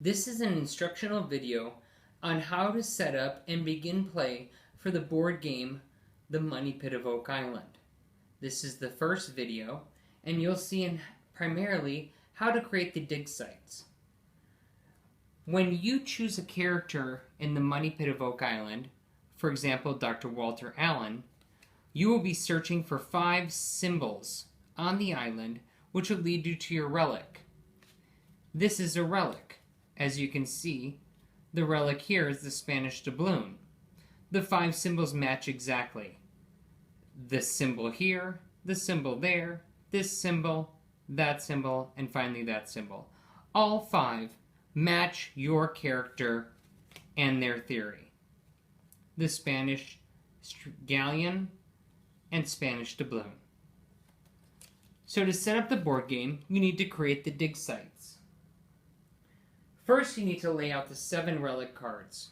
This is an instructional video on how to set up and begin play for the board game The Money Pit of Oak Island. This is the first video, and you'll see primarily how to create the dig sites. When you choose a character in the Money Pit of Oak Island, for example Dr. Walter Allen, you will be searching for 5 symbols on the island which will lead you to your relic. This is a relic. As you can see, the relic here is the Spanish doubloon. The 5 symbols match exactly. This symbol here, the symbol there, this symbol, and finally that symbol. All 5 match your character and their theory. The Spanish galleon and Spanish doubloon. So to set up the board game, you need to create the dig sites. First, you need to lay out the 7 relic cards.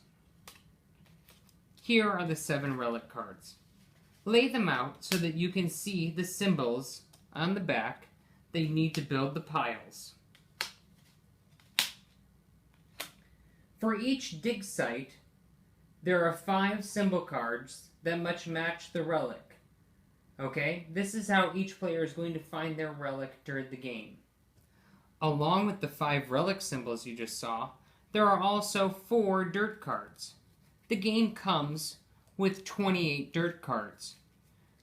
Here are the 7 relic cards. Lay them out so that you can see the symbols on the back that you need to build the piles. For each dig site, there are 5 symbol cards that must match the relic. Okay? This is how each player is going to find their relic during the game. Along with the 5 relic symbols you just saw, there are also 4 dirt cards. The game comes with 28 dirt cards,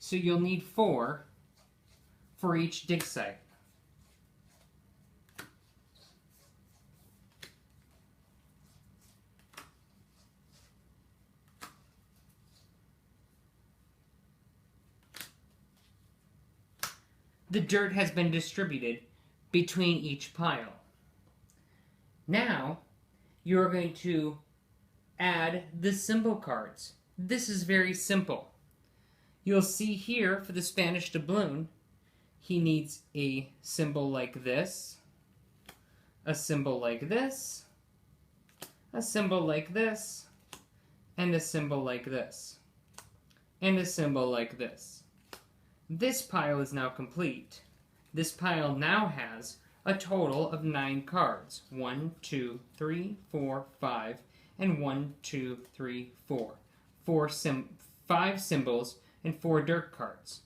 so you'll need 4 for each dig site. The dirt has been distributed between each pile. Now, you're going to add the symbol cards. This is very simple. You'll see here for the Spanish doubloon, he needs a symbol like this, a symbol like this, a symbol like this, and a symbol like this, and a symbol like this. This pile is now complete. This pile now has a total of 9 cards. 1, 2, 3, 4, 5, and 1, 2, 3, 4. 5 symbols and 4 dirt cards.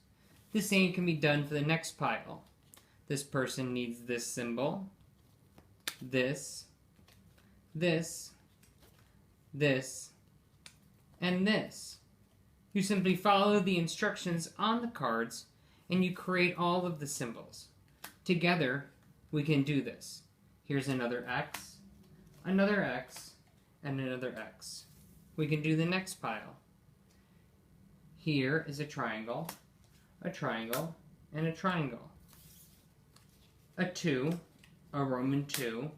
The same can be done for the next pile. This person needs this symbol, this, and this. You simply follow the instructions on the cards and you create all of the symbols. Together, we can do this. Here's another X, and another X. We can do the next pile. Here is a triangle, and a triangle. A 2, a Roman 2,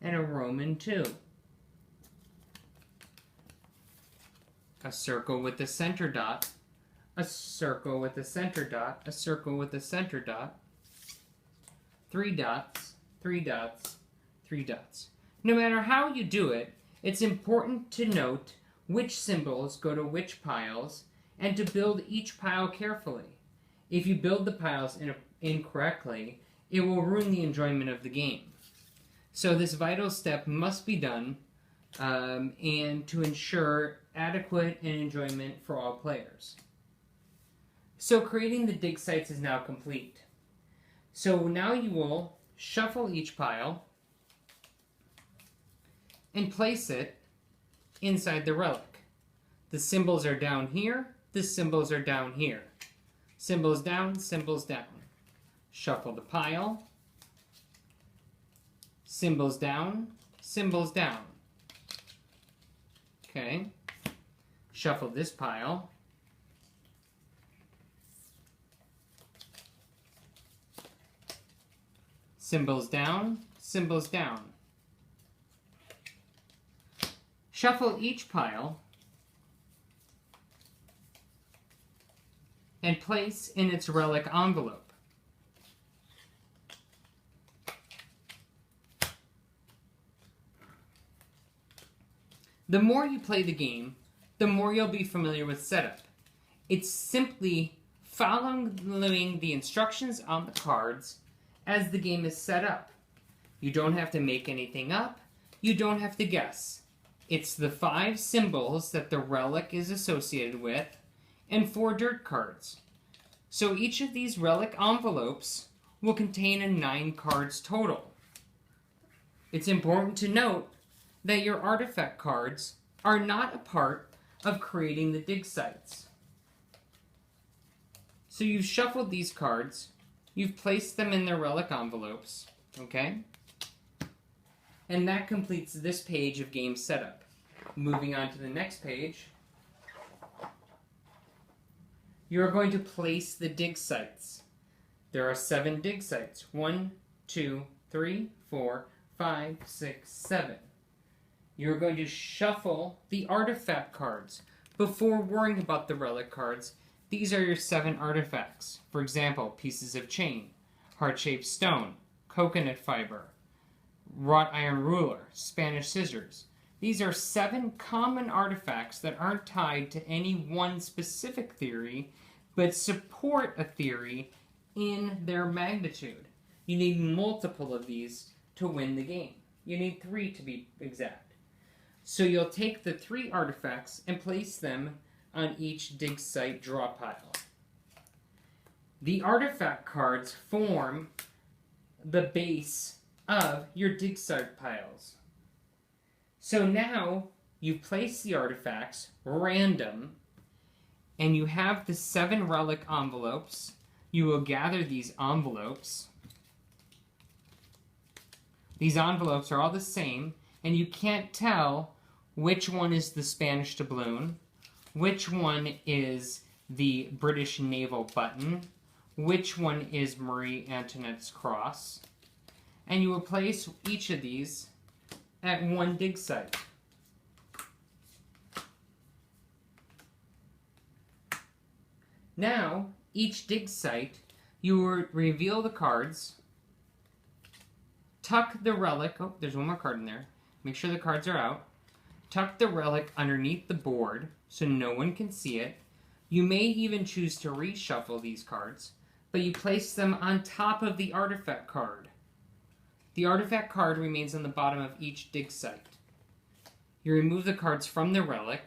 and a Roman 2. A circle with the center dot, a circle with the center dot, a circle with the center dot, 3 dots, 3 dots, 3 dots. No matter how you do it, it's important to note which symbols go to which piles and to build each pile carefully. If you build the piles incorrectly, it will ruin the enjoyment of the game. So this vital step must be done and to ensure adequate and enjoyment for all players. So creating the dig sites is now complete. So now you will shuffle each pile and place it inside the relic. The symbols are down here, the symbols are down here. Symbols down, symbols down. Shuffle the pile. Symbols down, symbols down. Okay. Shuffle this pile. Symbols down, symbols down. Shuffle each pile and place in its relic envelope. The more you play the game, the more you'll be familiar with setup. It's simply following the instructions on the cards as the game is set up. You don't have to make anything up. you don't have to guess. It's the 5 symbols that the relic is associated with, and 4 dirt cards. So each of these relic envelopes will contain a 9 cards total. It's important to note that your artifact cards are not a part of creating the dig sites. So you've shuffled these cards, you've placed them in their relic envelopes, okay? And that completes this page of game setup. Moving on to the next page, you're going to place the dig sites. There are 7 dig sites. 1, 2, 3, 4, 5, 6, 7. You're going to shuffle the artifact cards. Before worrying about the relic cards, these are your 7 artifacts. For example, pieces of chain, heart-shaped stone, coconut fiber, wrought iron ruler, Spanish scissors. These are 7 common artifacts that aren't tied to any one specific theory, but support a theory in their magnitude. You need multiple of these to win the game. You need 3 to be exact. So you'll take the 3 artifacts and place them on each dig site draw pile. The artifact cards form the base of your dig site piles. So now you've placed the artifacts random, and you have the 7 relic envelopes. You will gather these envelopes. These envelopes are all the same, and you can't tell which one is the Spanish doubloon, which one is the British naval button, which one is Marie Antoinette's cross. And you will place each of these at one dig site. Now, each dig site, you will reveal the cards, tuck the relic, oh, there's one more card in there, make sure the cards are out, tuck the relic underneath the board so no one can see it. You may even choose to reshuffle these cards, but you place them on top of the artifact card. The artifact card remains on the bottom of each dig site. You remove the cards from the relic,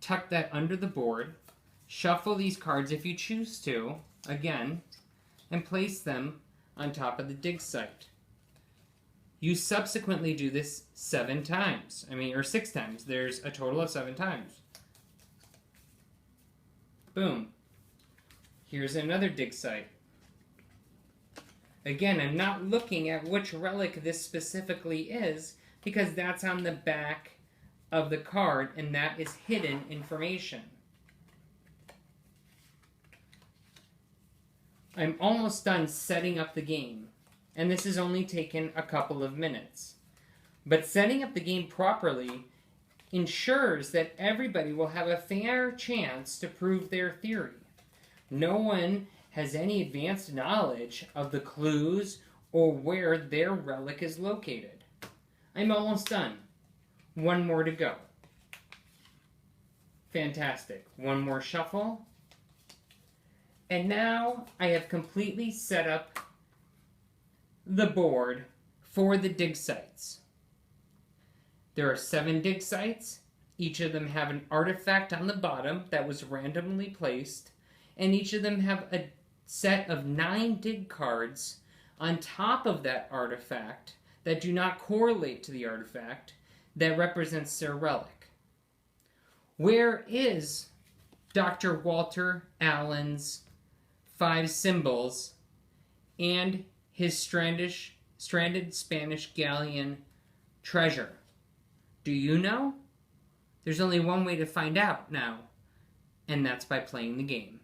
tuck that under the board, shuffle these cards if you choose to, again, and place them on top of the dig site. You subsequently do this 7 times. Or 6 times. There's a total of 7 times. Boom. Here's another dig site. Again, I'm not looking at which relic this specifically is, because that's on the back of the card, and that is hidden information. I'm almost done setting up the game, and this has only taken a couple of minutes. But setting up the game properly ensures that everybody will have a fair chance to prove their theory. No one has any advanced knowledge of the clues or where their relic is located. I'm almost done. 1 more to go. Fantastic. 1 more shuffle. And now I have completely set up the board for the dig sites. There are 7 dig sites. Each of them have an artifact on the bottom that was randomly placed, and each of them have a set of 9 dig cards on top of that artifact that do not correlate to the artifact that represents their relic. Where is Dr. Walter Allen's 5 symbols and his stranded Spanish galleon treasure? Do you know? There's only one way to find out now, and that's by playing the game.